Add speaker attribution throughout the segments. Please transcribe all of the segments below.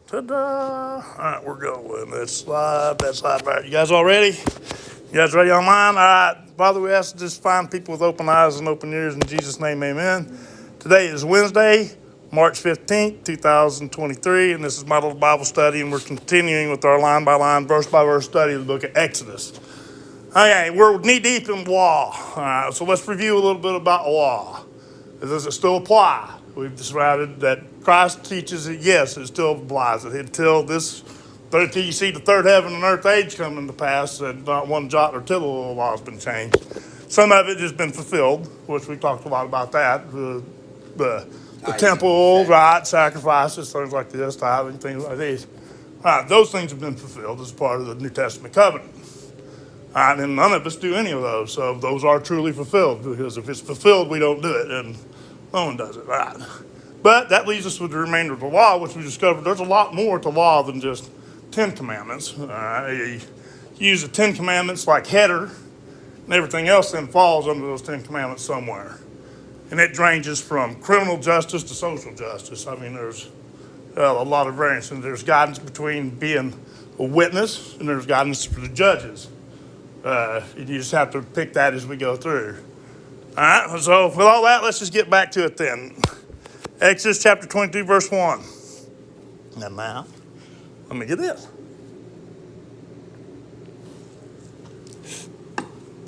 Speaker 1: Ta-da! All right, we're going. Let's slide that slide back. You guys all ready? You guys ready online? All right. Father, we ask to just find people with open eyes and open ears. In Jesus' name, amen. Today is Wednesday, March 15th, 2023, and this is my little Bible study, and we're continuing with our line-by-line, verse-by-verse study of the book of Exodus. Okay, we're knee-deep in law. All right, so let's review a little bit about law. Does it still apply? We've decided that Christ teaches it, yes, it still applies. Until you see the third heaven and earth age come into pass, that not one jot or tittle of the law has been changed. Some of it has been fulfilled, which we talked a lot about that. The temple, right, sacrifices, things like this, tithing, things like these. All right, those things have been fulfilled as part of the New Testament covenant. All right, and none of us do any of those, so those are truly fulfilled, because if it's fulfilled, we don't do it, and no one does it, right? But that leaves us with the remainder of the law, which we discovered there's a lot more to law than just 10 Commandments. You use the 10 Commandments like header, and everything else then falls under those 10 Commandments somewhere. And it ranges from criminal justice to social justice. I mean, there's a lot of variance, and there's guidance between being a witness, and there's guidance for the judges. You just have to pick that as we go through. All right, so with all that, let's just get back to it then. Exodus chapter 22, verse 1. And now, let me get this.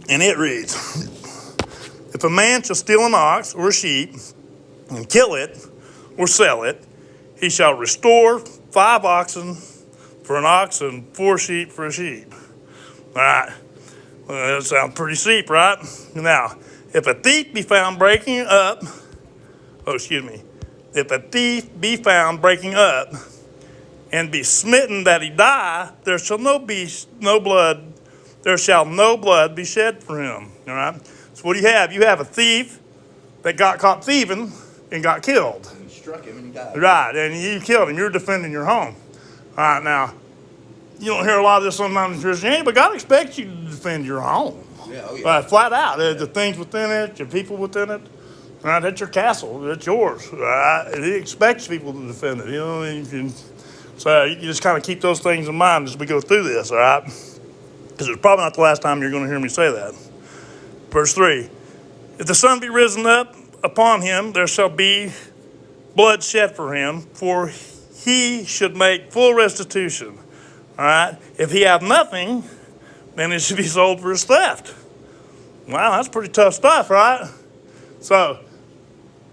Speaker 1: And it reads, if a man shall steal an ox or a sheep and kill it or sell it, he shall restore 5 oxen for an ox and 4 sheep for a sheep. All right. Well, that sounds pretty steep, right? Now, if a thief be found breaking up, if a thief be found breaking up and be smitten that he die, there shall no blood be shed for him. All right. So what do you have? You have a thief that got caught thieving and got killed.
Speaker 2: And struck him and he died.
Speaker 1: Right, and you killed him. You're defending your home. All right, now, you don't hear a lot of this sometimes in Christianity, but God expects you to defend your home.
Speaker 2: Yeah, oh yeah.
Speaker 1: Flat out. The things within it, your people within it. Right, that's your castle. That's yours. Right? And He expects people to defend it. So you just kind of keep those things in mind as we go through this, all right? Because it's probably not the last time you're going to hear me say that. Verse 3, if the sun be risen up upon him, there shall be blood shed for him, for he should make full restitution. All right? If he have nothing, then it should be sold for his theft. Wow, that's pretty tough stuff, right? So,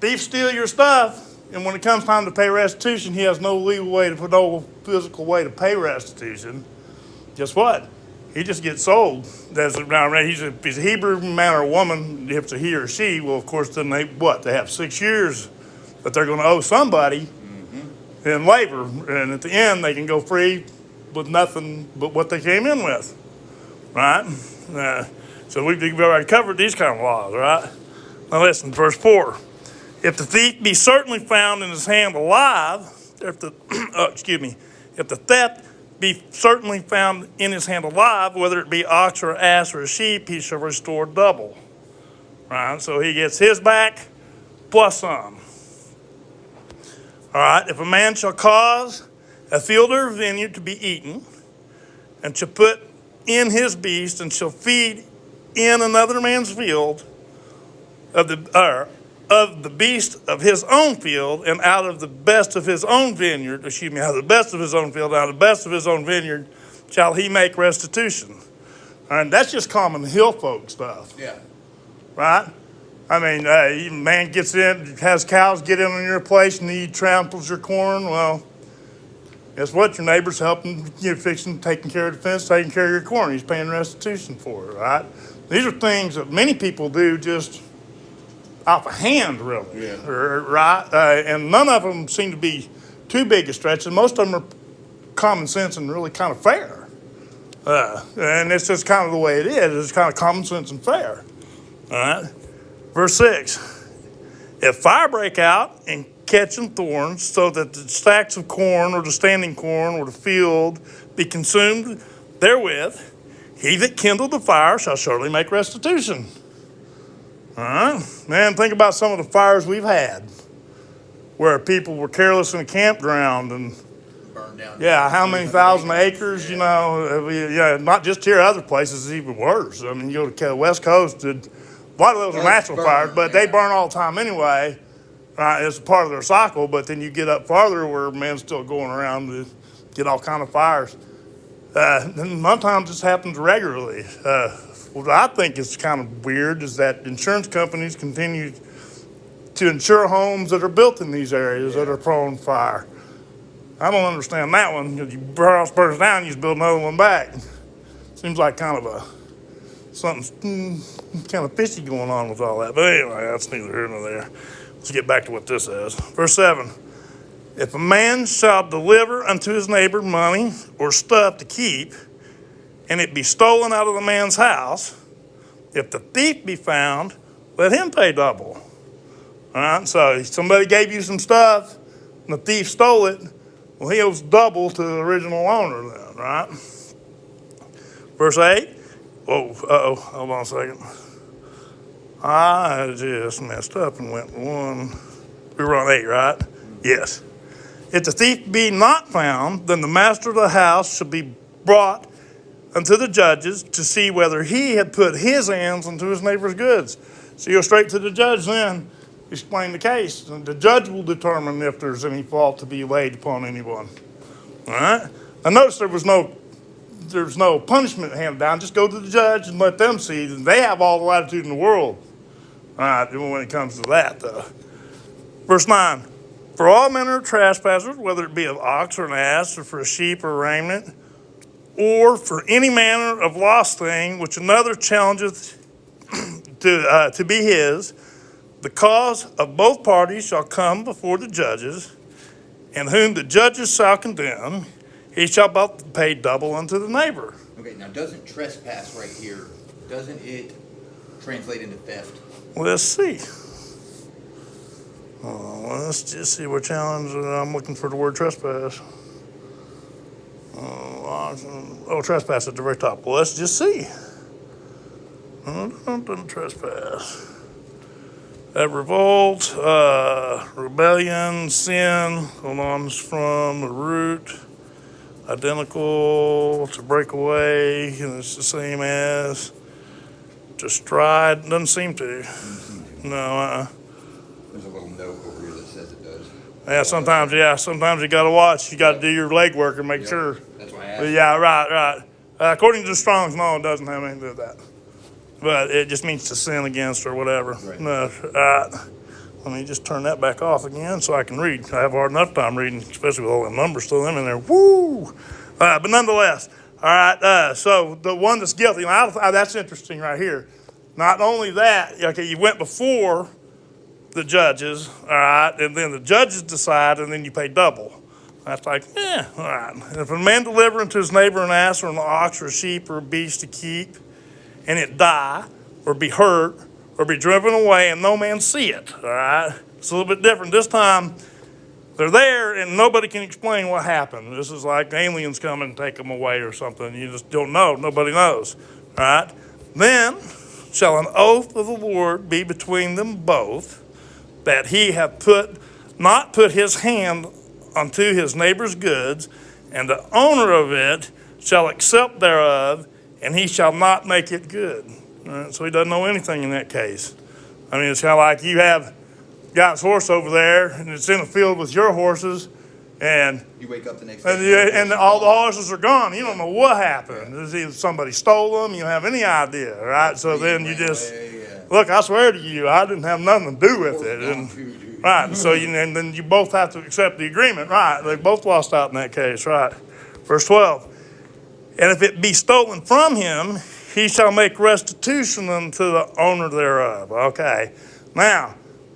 Speaker 1: thief steal your stuff, and when it comes time to pay restitution, he has no legal way no physical way to pay restitution. Guess what? He just gets sold. If he's a Hebrew man or a woman, if it's a he or she, well, of course, then they have 6 years that they're going to owe somebody in labor. And at the end, they can go free with nothing but what they came in with, right? So we've already covered these kind of laws, right? Now listen, verse 4. If the thief be certainly found in his hand alive, if the theft be certainly found in his hand alive, whether it be ox or ass or a sheep, he shall restore double. Right? So he gets his back plus some. All right. If a man shall cause a field or a vineyard to be eaten, and shall put in his beast, and shall feed in another man's field of the beast of his own field, and out of the best of his own vineyard, out of the best of his own field, out of the best of his own vineyard, shall he make restitution. And that's just common hill folk stuff.
Speaker 2: Yeah.
Speaker 1: Right? I mean, man gets in, has cows get in on your place, and he tramples your corn. Well, guess what? Your neighbor's helping, fixing, taking care of the fence, taking care of your corn. He's paying restitution for it, right? These are things that many people do just off a hand, really,
Speaker 2: yeah.
Speaker 1: Right? And none of them seem to be too big a stretch, and most of them are common sense and really kind of fair. And it's just kind of the way it is. It's kind of common sense and fair. All right? Verse 6, if fire break out and catching thorns, so that the stacks of corn or the standing corn or the field be consumed therewith, he that kindled the fire shall surely make restitution. All right? Man, think about some of the fires we've had where people were careless in a campground and
Speaker 2: burned down.
Speaker 1: Yeah, how many thousand acres,
Speaker 2: Yeah.
Speaker 1: you know, not just here, other places it's even worse. I mean, you go to the West Coast, a lot of those are
Speaker 2: Well,
Speaker 1: natural
Speaker 2: burn,
Speaker 1: fires, but they
Speaker 2: yeah.
Speaker 1: burn all the time anyway. Right, it's a part of their cycle, but then you get up farther where men's still going around to get all kind of fires. And sometimes this happens regularly. What I think is kind of weird is that insurance companies continue to insure homes that are built in these areas that are prone to fire. I don't understand that one. Because your house burns down, you just build another one back. Seems like kind of something kind of fishy going on with all that. But anyway, that's neither here nor there. Let's get back to what this says. Verse 7. If a man shall deliver unto his neighbor money or stuff to keep, and it be stolen out of the man's house, if the thief be found, let him pay double. All right, so somebody gave you some stuff, and the thief stole it, well, he owes double to the original owner then, right? Verse 8. Whoa, hold on a second. I just messed up and went one. We were on 8, right? Yes. If the thief be not found, then the master of the house shall be brought unto the judges to see whether he had put his hands into his neighbor's goods. So you go straight to the judge then, explain the case. And the judge will determine if there's any fault to be laid upon anyone. All right? Now notice there's no punishment handed down. Just go to the judge and let them see. They have all the latitude in the world. All right, when it comes to that, though. Verse 9. For all manner of trespassers, whether it be of ox or an ass, or for a sheep or raiment, or for any manner of lost thing which another challengeth to be his, the cause of both parties shall come before the judges, and whom the judges shall condemn, he shall both pay double unto the neighbor.
Speaker 2: Okay, now doesn't trespass right here, doesn't it translate into theft?
Speaker 1: Let's see. Let's just see what challenge. I'm looking for the word trespass. Trespass at the very top. Well, let's just see. Trespass. Revolt, rebellion, sin. Hold on, it's from the root. Identical to break away. And it's the same as to stride. Doesn't seem to. No,
Speaker 2: There's a little note over here that says it does.
Speaker 1: Sometimes you gotta watch. You gotta do your legwork and make sure.
Speaker 2: That's why I asked.
Speaker 1: But yeah, right. According to the Strong's, no, it doesn't have anything to do with that. But it just means to sin against or whatever.
Speaker 2: Right.
Speaker 1: No, let me just turn that back off again so I can read. I have a hard enough time reading, especially with all the numbers still in there. Woo! But nonetheless, all right. So the one that's guilty, now that's interesting right here. Not only that, okay, you went before the judges, all right, and then the judges decide, and then you pay double. That's like, all right. And if a man deliver unto his neighbor an ass or an ox or a sheep or a beast to keep, and it die, or be hurt, or be driven away, and no man see it, all right? It's a little bit different. This time, they're there, and nobody can explain what happened. This is like aliens come and take them away or something. You just don't know. Nobody knows, all right? Then shall an oath of the Lord be between them both, that he hath not put his hand unto his neighbor's goods, and the owner of it shall accept thereof, and he shall not make it good. All right, so he doesn't know anything in that case. I mean, it's kind of like you have God's horse over there, and it's in a field with your horses, and
Speaker 2: You wake up the next day.
Speaker 1: and all the horses are gone. You don't know what happened. Is either somebody stole them? You don't have any idea, right? So then you just look. I swear to you, I didn't have nothing to do with it. And, right. So and then you both have to accept the agreement, right? They both lost out in that case, right? Verse 12. And if it be stolen from him, he shall make restitution unto the owner thereof. Okay. Now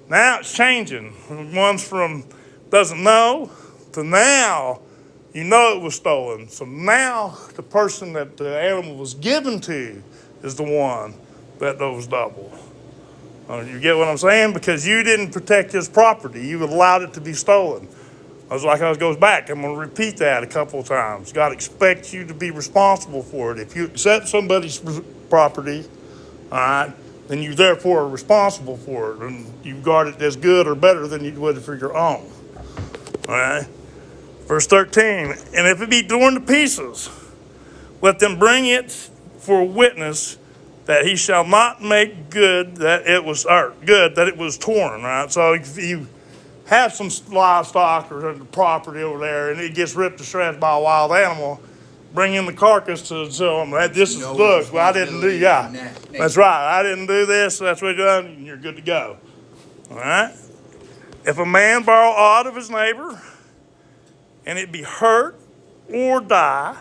Speaker 1: it's changing. One's from doesn't know to now you know it was stolen. So now the person that the animal was given to is the one that owes double. You get what I'm saying? Because you didn't protect his property. You allowed it to be stolen. It goes back. I'm going to repeat that a couple of times. God expects you to be responsible for it. If you accept somebody's property, all right, then you therefore are responsible for it. And you guard it as good or better than you would for your own. All right? Verse 13, and if it be torn to pieces, let them bring it for witness that he shall not make good that it was, or good that it was torn, right? So if you have some livestock or property over there and it gets ripped to shreds by a wild animal, bring in the carcass to show them that this is,
Speaker 2: No
Speaker 1: look, well, I didn't do, yeah.
Speaker 2: responsibility.
Speaker 1: That's right, I didn't do this, so that's what you're done, and you're good to go. All right? If a man borrow aught of his neighbor, and it be hurt or die,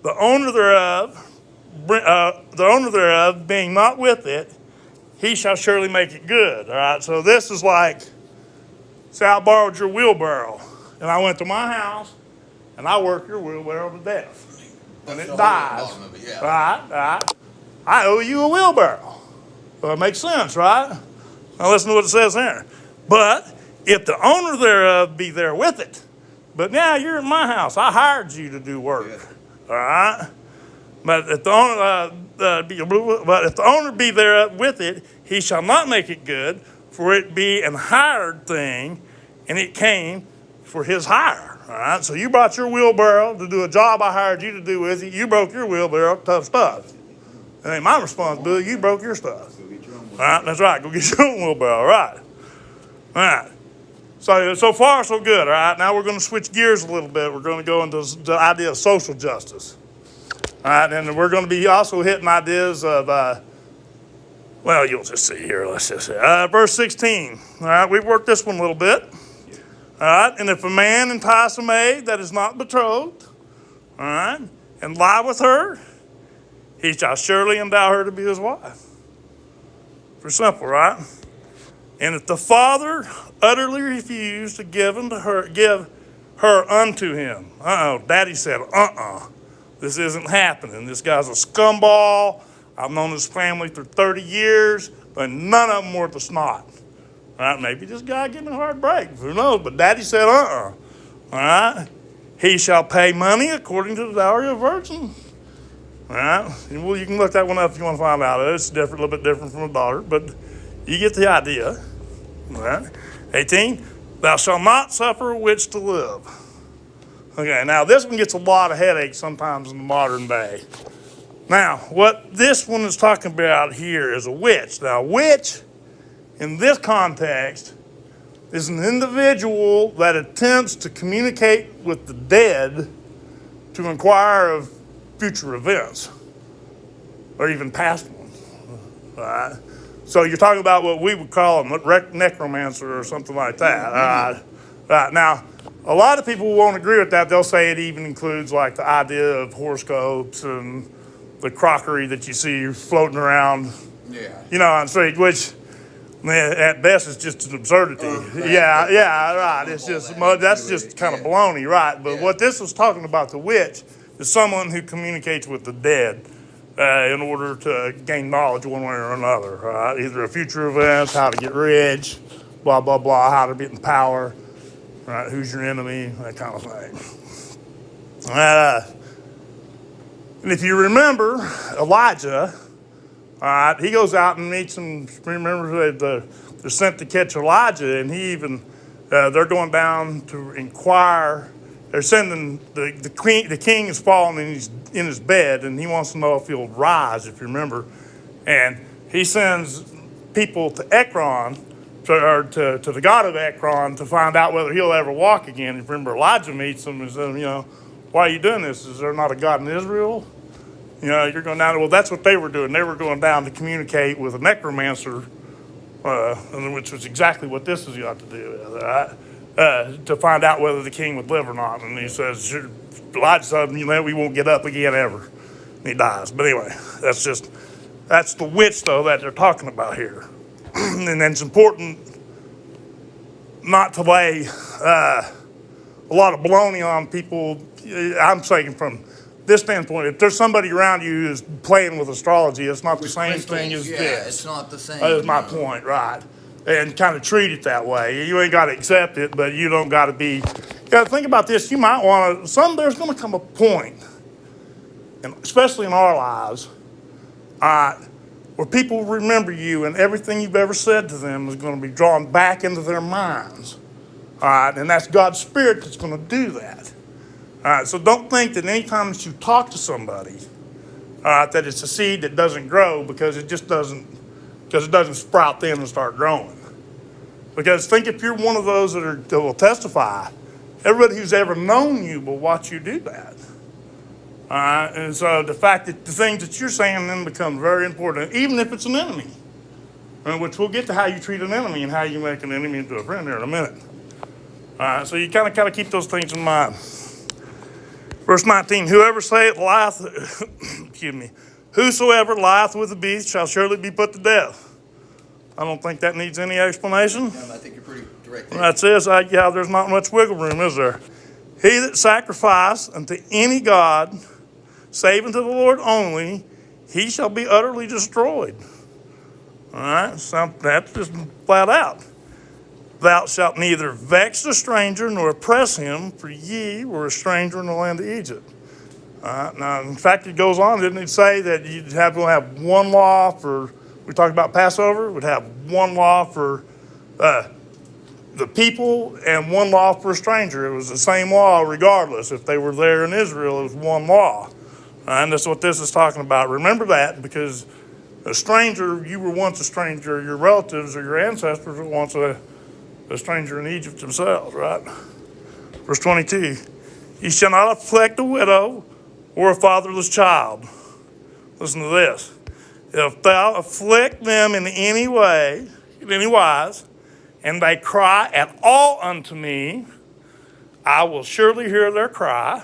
Speaker 1: the owner thereof being not with it, he shall surely make it good. All right, so this is like, say I borrowed your wheelbarrow, and I went to my house, and I worked your wheelbarrow to death. When
Speaker 2: That's
Speaker 1: it
Speaker 2: the whole
Speaker 1: dies,
Speaker 2: bottom of it, yeah.
Speaker 1: right, I owe you a wheelbarrow. Well, it makes sense, right? Now listen to what it says there. But if the owner thereof be there with it, but now you're in my house, I hired you to do work, all right? But if the owner be there with it, he shall not make it good, for it be an hired thing, and it came for his hire. All right, so you brought your wheelbarrow to do a job I hired you to do with it. You broke your wheelbarrow, tough stuff. It ain't my responsibility. You broke your stuff. All right, that's right. Go get your own wheelbarrow. All right. All right. So far, so good. All right. Now we're going to switch gears a little bit. We're going to go into the idea of social justice. All right, and we're going to be also hitting ideas of, well, you'll just see here. Let's just see. Verse 16. All right, we've worked this one a little bit. All right, and if a man entice a maid that is not betrothed, all right, and lie with her, he shall surely endow her to be his wife. For simple, right? And if the father utterly refuse to give her unto him, daddy said, this isn't happening. This guy's a scumball. I've known his family for 30 years, but none of them worth a snot. All right, maybe this guy getting a hard break. Who knows? But daddy said, All right. He shall pay money according to the dowry of a virgin. All right. And well, you can look that one up if you want to find out. It's different, a little bit different from a daughter, but you get the idea. All right. 18. Thou shalt not suffer a witch to live. Okay, now this one gets a lot of headaches sometimes in the modern day. Now, what this one is talking about here is a witch. Now, a witch, in this context, is an individual that attempts to communicate with the dead to inquire of future events, or even past ones. All right? So you're talking about what we would call a necromancer or something like that. Right. Now, a lot of people won't agree with that. They'll say it even includes like the idea of horoscopes and the crockery that you see floating around, on the street, which at best is just an absurdity. Right. It's just that's just kind of baloney, right? But what this was talking about, the witch, is someone who communicates with the dead in order to gain knowledge one way or another, right? Either a future event, how to get rich, blah, blah, blah, how to get in power, right? Who's your enemy, that kind of thing. And if you remember Elijah, all right, he goes out and meets him. Remember, they're sent to catch Elijah, and he even, they're going down to inquire. They're sending, the king is fallen and he's in his bed, and he wants to know if he'll rise, if you remember. And he sends people to Ekron, to the god of Ekron, to find out whether he'll ever walk again. If you remember, Elijah meets him and says, why are you doing this? Is there not a God in Israel? You're going down. Well, that's what they were doing. They were going down to communicate with a necromancer, which was exactly what this has got to do with, right? To find out whether the king would live or not. And he says, Elijah said, we won't get up again ever. And he dies. But anyway, that's the witch, though, that they're talking about here. And then it's important not to lay a lot of baloney on people. I'm saying from this standpoint, if there's somebody around you who's playing with astrology, it's not the same thing as this.
Speaker 2: It's not the same.
Speaker 1: That is my point, right? And kind of treat it that way. You ain't got to accept it, but you don't got to be. You got to think about this. You might want to. There's going to come a point, and especially in our lives, where people remember you, and everything you've ever said to them is going to be drawn back into their minds. All right, and that's God's Spirit that's going to do that. All right, so don't think that anytime that you talk to somebody, all right, that it's a seed that doesn't grow because it doesn't sprout then and start growing. Because think if you're one of those that will testify, everybody who's ever known you will watch you do that. All right, and so the fact that the things that you're saying then become very important, even if it's an enemy, which we'll get to how you treat an enemy and how you make an enemy into a friend here in a minute. All right, so you kind of keep those things in mind. Verse 19, whoever lieth, excuse me, whosoever lieth with the beast shall surely be put to death. I don't think that needs any explanation.
Speaker 2: I think you're pretty direct there.
Speaker 1: That's it. Yeah, there's not much wiggle room, is there? He that sacrifice unto any god, save unto the Lord only, he shall be utterly destroyed. All right, so that's just flat out. Thou shalt neither vex the stranger nor oppress him, for ye were a stranger in the land of Egypt. Now, in fact, it goes on, didn't it say that you'd have to have one law for, we talked about Passover, would have one law for the people and one law for a stranger. It was the same law regardless. If they were there in Israel, it was one law. And that's what this is talking about. Remember that, because a stranger, you were once a stranger, your relatives or your ancestors were once a stranger in Egypt themselves, right? Verse 22, ye shall not afflict a widow or a fatherless child. Listen to this. If thou afflict them in any way, in any wise, and they cry at all unto me, I will surely hear their cry,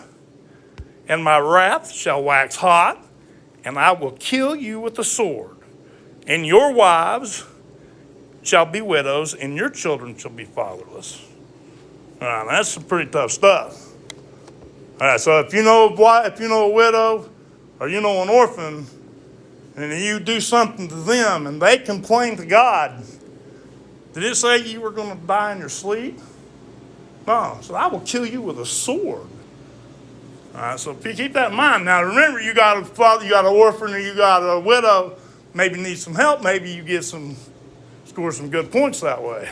Speaker 1: and my wrath shall wax hot, and I will kill you with the sword, and your wives shall be widows, and your children shall be fatherless. All right, that's some pretty tough stuff. All right, so if you know a widow, or you know an orphan, and you do something to them, and they complain to God, did it say you were going to die in your sleep? No, so I will kill you with a sword. All right, so keep that in mind. Now remember, you got a father, you got an orphan, or you got a widow, maybe need some help, maybe you score some good points that way.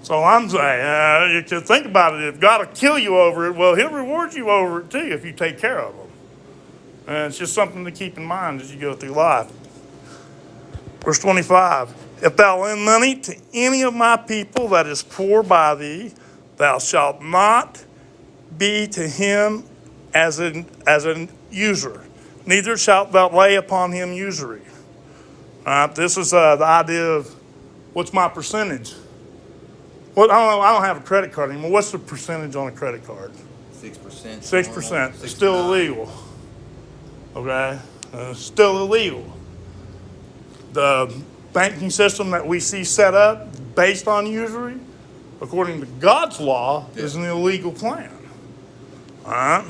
Speaker 1: So I'm saying, you can think about it. If God will kill you over it, well, he'll reward you over it too if you take care of them. And it's just something to keep in mind as you go through life. Verse 25, if thou lend money to any of my people that is poor by thee, thou shalt not be to him as an usurer, neither shalt thou lay upon him usury. This is the idea of what's my percentage. Well, I don't have a credit card anymore. What's the percentage on a credit card?
Speaker 2: 6%.
Speaker 1: 6%. It's still illegal. Okay? Still illegal. The banking system that we see set up based on usury, according to God's law, is an illegal plan. All right?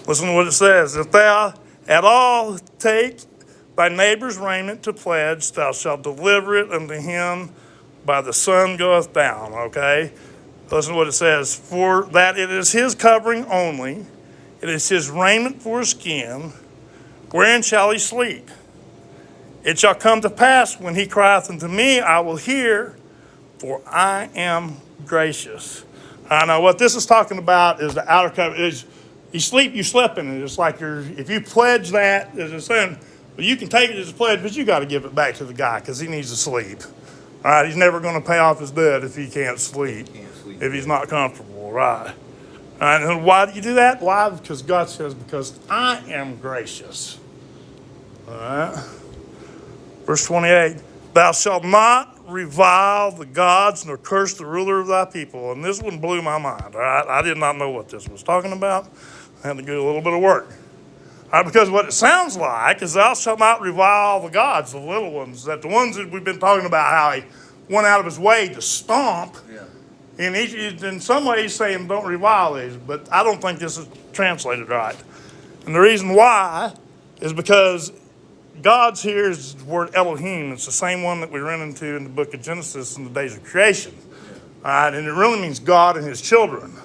Speaker 1: Listen to what it says. If thou at all take thy neighbor's raiment to pledge, thou shalt deliver it unto him by the sun goeth down, okay? Listen to what it says. For that it is his covering only, it is his raiment for his skin, wherein shall he sleep? It shall come to pass when he crieth unto me, I will hear, for I am gracious. I know what this is talking about is the outer cover. You slept in it. It's like if you pledge that as a sin, well, you can take it as a pledge, but you got to give it back to the guy because he needs to sleep. All right, he's never going to pay off his debt if he can't sleep, if he's not comfortable, right? All right, and why do you do that? Why? Because God says, because I am gracious. All right. Verse 28, thou shalt not revile the gods nor curse the ruler of thy people. And this one blew my mind, all right? I did not know what this was talking about. I had to do a little bit of work. Because what it sounds like is thou shalt not revile the gods, the little ones, that the ones that we've been talking about, how he went out of his way to stomp. Yeah. And in some ways he's saying don't revile these, but I don't think this is translated right. And the reason why is because God's here is the word Elohim. It's the same one that we ran into in the book of Genesis in the days of creation. Yeah. All right, and it really means God and his children.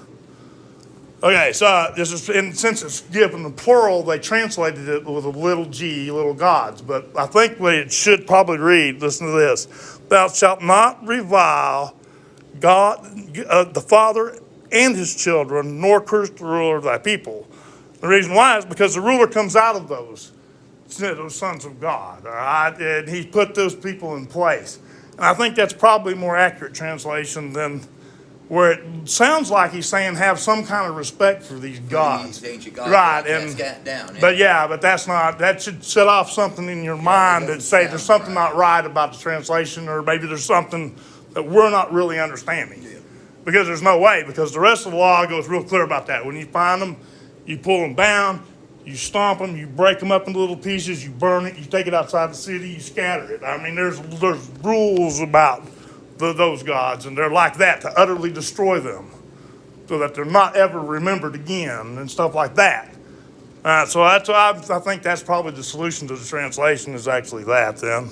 Speaker 1: Okay, so this is, and since it's given the plural, they translated it with a little g, little gods. But I think what it should probably read, listen to this. Thou shalt not revile God, the father and his children, nor curse the ruler of thy people. The reason why is because the ruler comes out of those sons of God, all right? And he put those people in place. And I think that's probably more accurate translation than where it sounds like he's saying have some kind of respect for these gods.
Speaker 2: These ancient gods,
Speaker 1: right,
Speaker 2: that's
Speaker 1: and
Speaker 2: got down.
Speaker 1: but that's not, that should set off something in your mind that say there's something not right about the translation, or maybe there's something that we're not really understanding.
Speaker 2: Yeah.
Speaker 1: Because there's no way, because the rest of the law goes real clear about that. When you find them, you pull them down, you stomp them, you break them up into little pieces, you burn it, you take it outside the city, you scatter it. I mean, there's rules about those gods, and they're like that, to utterly destroy them so that they're not ever remembered again and stuff like that. So that's I think that's probably the solution to the translation is actually that then.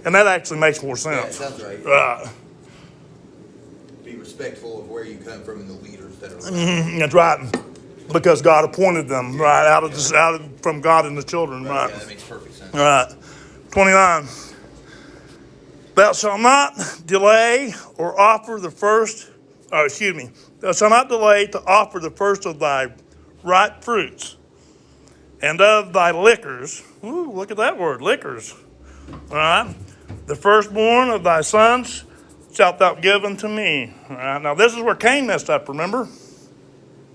Speaker 1: And that actually makes more
Speaker 2: Yeah, it
Speaker 1: sense.
Speaker 2: sounds right. Be respectful of where you come from and the leaders that are around.
Speaker 1: That's right. Because God appointed them, right, from God and the children,
Speaker 2: Right,
Speaker 1: right.
Speaker 2: yeah, that makes perfect sense.
Speaker 1: All right. 29. Thou shalt not delay or offer the first, thou shalt not delay to offer the first of thy ripe fruits and of thy liquors. Ooh, look at that word, liquors. All right. The firstborn of thy sons shalt thou give unto me. All right. Now, this is where Cain messed up, remember?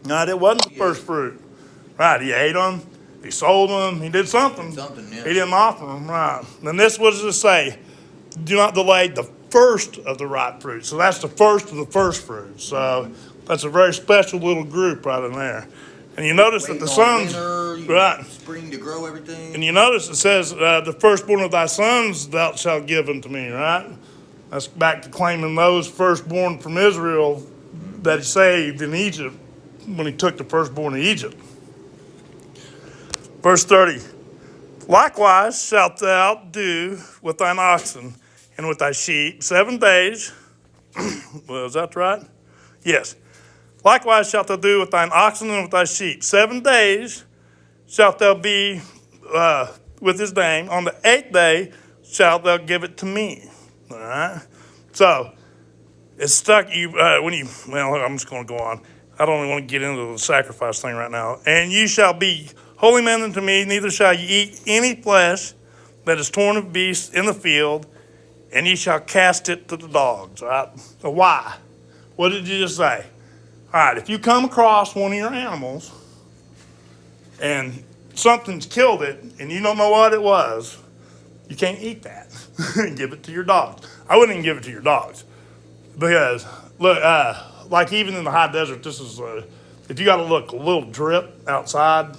Speaker 1: No, it wasn't the first fruit. Right, he ate them, he sold them, he did something.
Speaker 2: Yeah.
Speaker 1: He didn't offer them, right. And this, what does it say? Do not delay the first of the ripe fruit. So that's the first of the first fruit. So that's a very special little group right in there. And you notice that the sons, right.
Speaker 2: Spring to grow everything.
Speaker 1: And you notice it says, the firstborn of thy sons thou shalt give unto me, right? That's back to claiming those firstborn from Israel that he saved in Egypt when he took the firstborn of Egypt. Verse 30. Likewise shalt thou do with thine oxen and with thy sheep 7 days. Well, is that right? Yes. Likewise shalt thou do with thine oxen and with thy sheep. 7 days shalt thou be with his name. On the 8th day shalt thou give it to me. All right? So, it's stuck. I'm just going to go on. I don't even want to get into the sacrifice thing right now. And you shall be holy men unto me, neither shall ye eat any flesh that is torn of beasts in the field, and ye shall cast it to the dogs. All right? So why? What did you just say? All right, if you come across one of your animals and something's killed it and you don't know what it was, you can't eat that. Give it to your dogs. I wouldn't even give it to your dogs. Because, look, like even in the high desert, this is, if you got to look a little drip outside,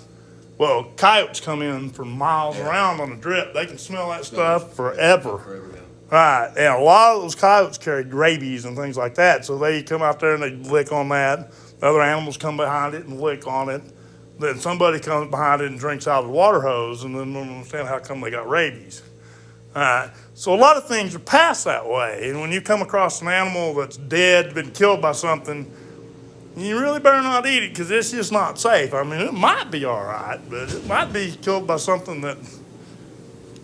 Speaker 1: well, coyotes come in from miles around on the drip. They can smell that stuff forever. Right, and a lot of those coyotes carry rabies and things like that, so they come out there and they lick on that. The other animals come behind it and lick on it. Then somebody comes behind it and drinks out of the water hose, and then we don't understand how come they got rabies. All right, so a lot of things are passed that way, and when you come across an animal that's dead, been killed by something, you really better not eat it because it's just not safe. I mean, it might be all right, but it might be killed by something that,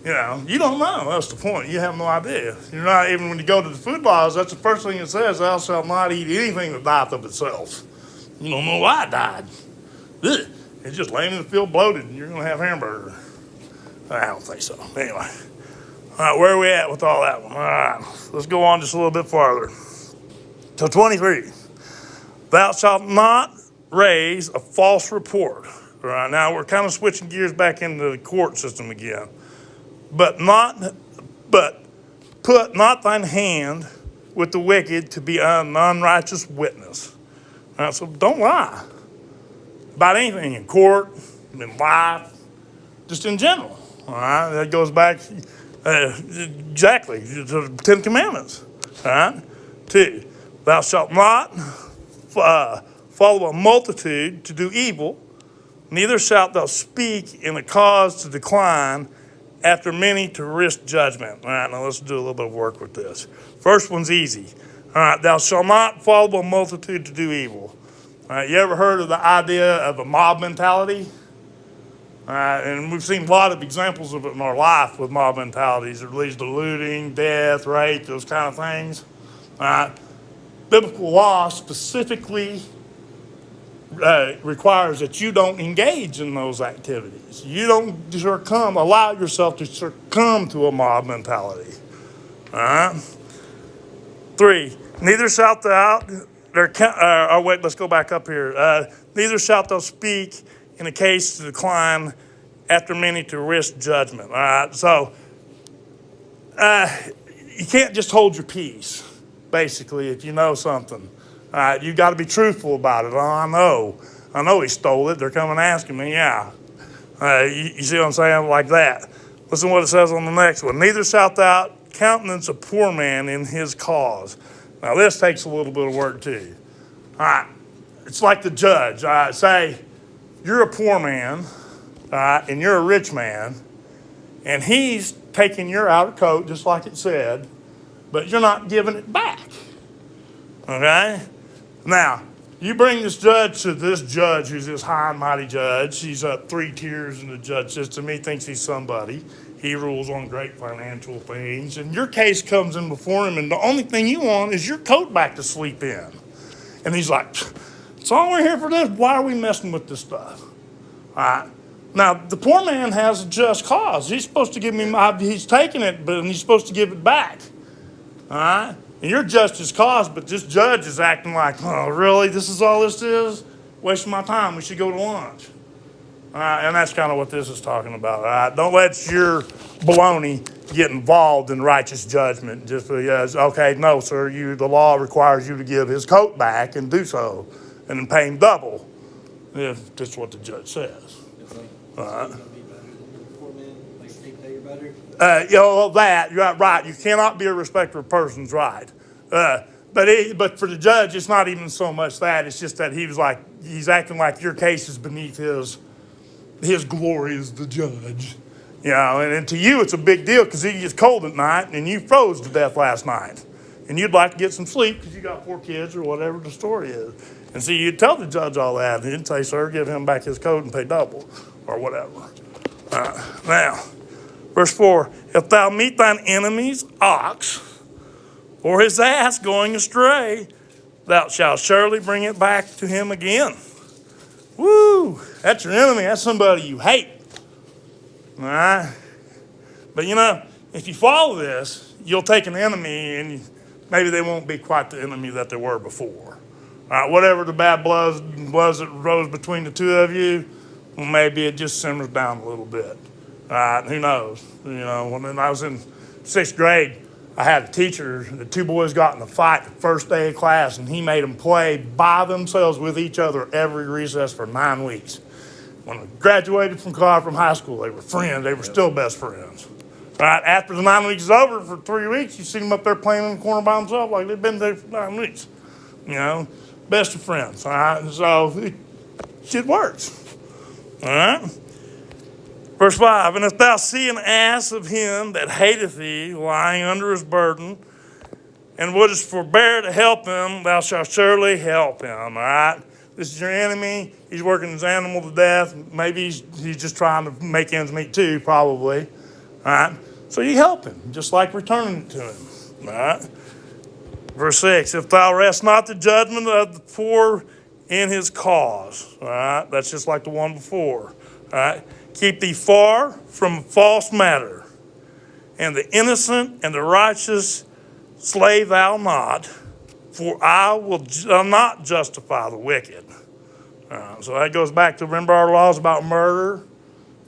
Speaker 1: you don't know. That's the point. You have no idea. You're not, even when you go to the food laws, that's the first thing it says, thou shalt not eat anything that dieth of itself. You don't know why it died. Ugh. It's just laying in the field bloated and you're going to have hamburger. I don't think so. Anyway. All right, where are we at with all that one? All right, let's go on just a little bit farther. So 23. Thou shalt not raise a false report. All right, now we're kind of switching gears back into the court system again. But put not thine hand with the wicked to be an unrighteous witness. All right, so don't lie about anything in court, in life, just in general. All right, that goes back exactly to the Ten Commandments. All right, 2, thou shalt not follow a multitude to do evil, neither shalt thou speak in a cause to decline after many to risk judgment. All right, now let's do a little bit of work with this. First one's easy. All right, thou shalt not follow a multitude to do evil. All right, you ever heard of the idea of a mob mentality? All right, and we've seen a lot of examples of it in our life with mob mentalities. It leads to looting, death, rape, those kind of things. All right, biblical law specifically requires that you don't engage in those activities. You don't allow yourself to succumb to a mob mentality. All right? 3, neither shalt thou, let's go back up here. Neither shalt thou speak in a case to decline after many to risk judgment. All right, so you can't just hold your peace, basically, if you know something. All right, you got to be truthful about it. Oh, I know he stole it. They're coming asking me. Yeah, you see what I'm saying? Like that. Listen to what it says on the next one. Neither shalt thou countenance a poor man in his cause. Now, this takes a little bit of work, too. All right, it's like the judge. All right, say you're a poor man, all right, and you're a rich man, and he's taking your outer coat, just like it said, but you're not giving it back. Okay? Now, you bring this judge to this judge who's this high and mighty judge. He's up 3 tiers in the judge system. He thinks he's somebody. He rules on great financial things. And your case comes in before him, and the only thing you want is your coat back to sleep in. And he's like, that's all we're here for this? Why are we messing with this stuff? All right. Now, the poor man has a just cause. He's supposed to give me he's taking it, but he's supposed to give it back. All right? And you're just his cause, but this judge is acting like, oh, really? This is all this is? Wasting my time. We should go to lunch. All right? And that's kind of what this is talking about. All right? Don't let your baloney get involved in righteous judgment just because, okay, no, sir, the law requires you to give his coat back and do so, and then pay him double if that's what the judge says. All right. You're right. You cannot be a respecter of persons, right? But for the judge, it's not even so much that. It's just that he's acting like your case is beneath his glory as the judge. You know, and to you, it's a big deal because it gets cold at night and you froze to death last night. And you'd like to get some sleep because you got 4 kids or whatever the story is. And so you'd tell the judge all that and he'd say, sir, give him back his coat and pay double or whatever. Now, verse 4, if thou meet thine enemy's ox or his ass going astray, thou shalt surely bring it back to him again. Woo! That's your enemy. That's somebody you hate. All right? But you know, if you follow this, you'll take an enemy and maybe they won't be quite the enemy that they were before. All right, whatever the bad blood was that rose between the two of you, well, maybe it just simmers down a little bit. All right, who knows? You know, when I was in 6th grade, I had a teacher, the 2 boys got in a fight the first day of class, and he made them play by themselves with each other every recess for 9 weeks. When I graduated from high school, they were friends. They were still best friends. All right, after the 9 weeks is over, for 3 weeks, you see them up there playing in the corner by themselves like they've been there for 9 weeks. You know, best of friends. All right, so it works. All right. Verse 5, and if thou see an ass of him that hateth thee lying under his burden, and wouldest forbear to help him, thou shalt surely help him. All right. This is your enemy. He's working his animal to death. Maybe he's just trying to make ends meet too, probably. All right. So you help him, just like returning it to him. All right. Verse 6, if thou rest not the judgment of the poor in his cause. All right. That's just like the one before. All right. Keep thee far from false matter, and the innocent and the righteous slay thou not, for I will not justify the wicked. So that goes back to, remember our laws about murder,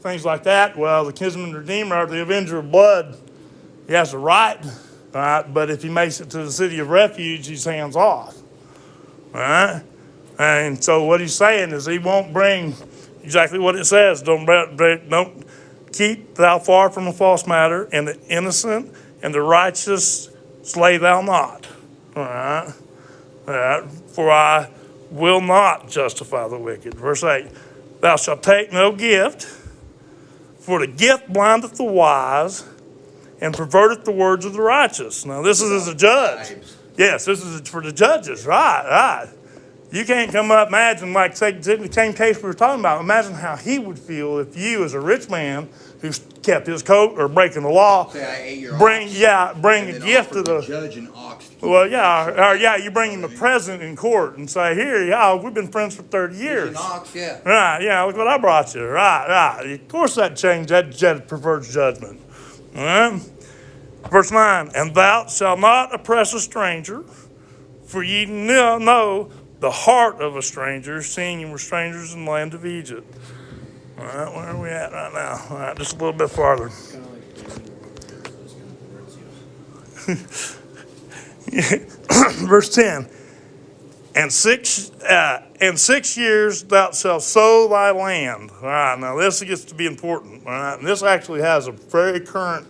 Speaker 1: things like that. Well, the kinsman redeemer, the avenger of blood, he has a right, but if he makes it to the city of refuge, he's hands off. All right? And so what he's saying is he won't bring exactly what it says. Don't keep thou far from a false matter, and the innocent and the righteous slay thou not. All right? For I will not justify the wicked. Verse 8, thou shalt take no gift, for the gift blindeth the wise and perverteth the words of the righteous. Now this is as a judge. Yes, this is for the judges. Right. You can't come up, imagine, like, say, the same case we were talking about, imagine how he would feel if you, as a rich man who's kept his coat or breaking the law,
Speaker 2: Say I ate your
Speaker 1: bring
Speaker 2: ox,
Speaker 1: a
Speaker 2: and then
Speaker 1: gift to
Speaker 2: offered
Speaker 1: the
Speaker 2: judge an ox. To keep
Speaker 1: well,
Speaker 2: the
Speaker 1: yeah,
Speaker 2: peace.
Speaker 1: or yeah, you bring him a present in court and say, here, yeah, we've been friends for 30
Speaker 2: Here's
Speaker 1: years.
Speaker 2: an ox, yeah.
Speaker 1: Right, yeah, look what I brought you. Right. Of course that changed, that perverts judgment. All right? Verse 9, and thou shalt not oppress a stranger, for ye know the heart of a stranger, seeing you were strangers in the land of Egypt. All right, where are we at right now? All right, just a little bit farther. Verse 10, and 6 years thou shalt sow thy land. All right, now this gets to be important. All right, and this actually has a very current,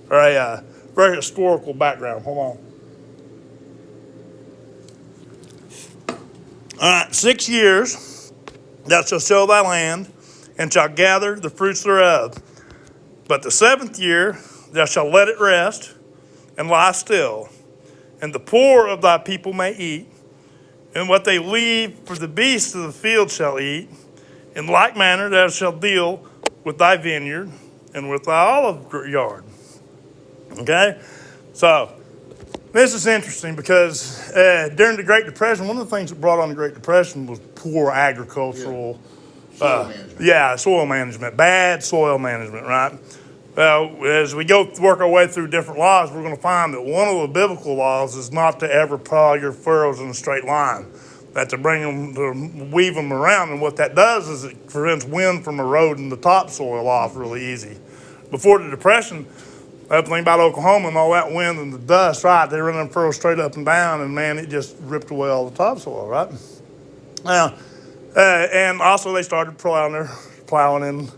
Speaker 1: or a very historical background. Hold on. All right, 6 years thou shalt sow thy land, and shalt gather the fruits thereof. But the 7th year thou shalt let it rest, and lie still, and the poor of thy people may eat, and what they leave for the beasts of the field shall eat. In like manner thou shalt deal with thy vineyard and with thy olive yard. Okay? So, this is interesting because during the Great Depression, one of the things that brought on the Great Depression was poor agricultural, soil management, bad soil management, right? Well, as we work our way through different laws, we're going to find that one of the biblical laws is not to ever plow your furrows in a straight line. That to weave them around, and what that does is it prevents wind from eroding the topsoil off really easy. Before the Depression, everything about Oklahoma and all that wind and the dust, right? They run them furrows straight up and down, and man, it just ripped away all the topsoil, right? Now, and also they started plowing in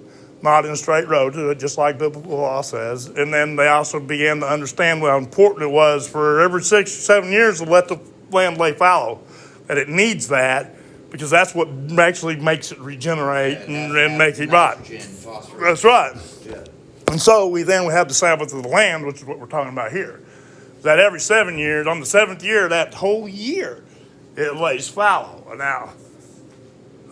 Speaker 1: not in a straight road, just like biblical law says. And then they also began to understand how important it was for every 6 or 7 years to let the land lay fallow, that it needs that, because that's what actually makes it regenerate and make it right. That's right.
Speaker 2: Yeah.
Speaker 1: And so we have the Sabbath of the land, which is what we're talking about here. That every 7 years, on the 7th year, that whole year, it lays fallow. Now,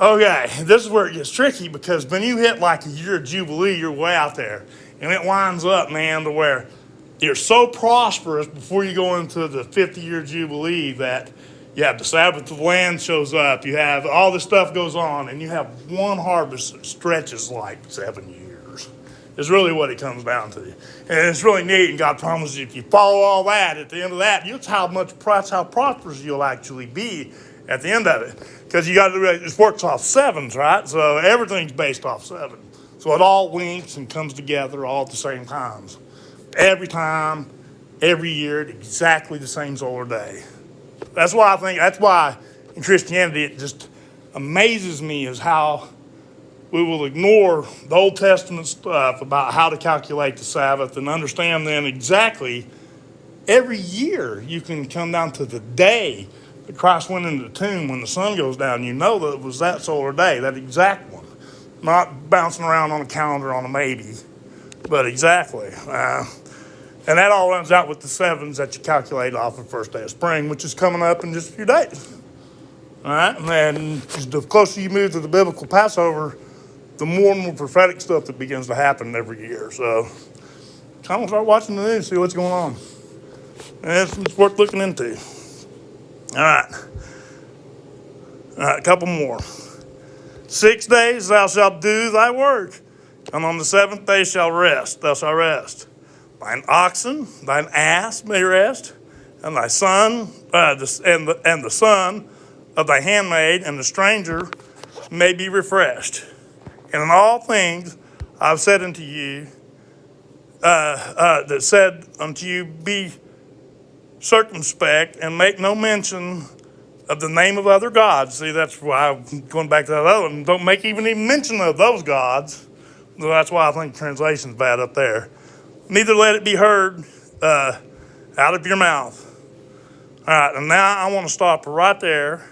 Speaker 1: okay, this is where it gets tricky, because when you hit like a year of Jubilee, you're way out there. And it winds up, man, to where you're so prosperous before you go into the 50-year Jubilee that you have the Sabbath of the land shows up, you have all this stuff goes on, and you have one harvest that stretches like 7 years. Is really what it comes down to. And it's really neat, and God promises you, if you follow all that, at the end of that, that's how prosperous you'll actually be at the end of it. Because you got to it works off sevens, right? So everything's based off 7. So it all links and comes together all at the same times. Every time, every year, at exactly the same solar day. That's why in Christianity it just amazes me is how we will ignore the Old Testament stuff about how to calculate the Sabbath and understand then exactly every year you can come down to the day that Christ went into the tomb when the sun goes down. You know that it was that solar day, that exact one. Not bouncing around on a calendar on a maybe, but exactly. And that all runs out with the 7s that you calculate off the first day of spring, which is coming up in just a few days. All right? And the closer you move to the biblical Passover, the more and more prophetic stuff that begins to happen every year. So kind of start watching the news, see what's going on. And it's worth looking into. All right, a couple more. 6 days thou shalt do thy work, and on the 7th day thou shalt rest. Thine oxen, thine ass may rest, and thy son, and the son of thy handmaid, and the stranger may be refreshed. And in all things I've said unto you, that said unto you, be circumspect, and make no mention of the name of other gods. See, that's why I'm going back to that other one. Don't make even mention of those gods. So that's why I think translation's bad up there. Neither let it be heard out of your mouth. All right, and now I want to stop right there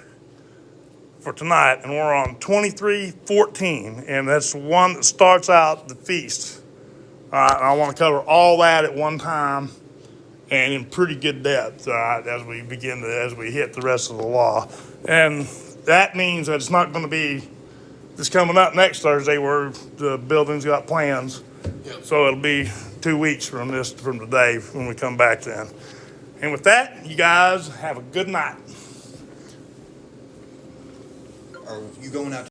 Speaker 1: for tonight, and we're on 23:14, and that's the one that starts out the feast. All right, and I want to cover all that at one time and in pretty good depth, all right, as we hit the rest of the law. And that means that it's not gonna be this coming up next Thursday where the building's got plans.
Speaker 2: Yep.
Speaker 1: So it'll be 2 weeks from today when we come back then. And with that, you guys have a good night.
Speaker 2: Are you going out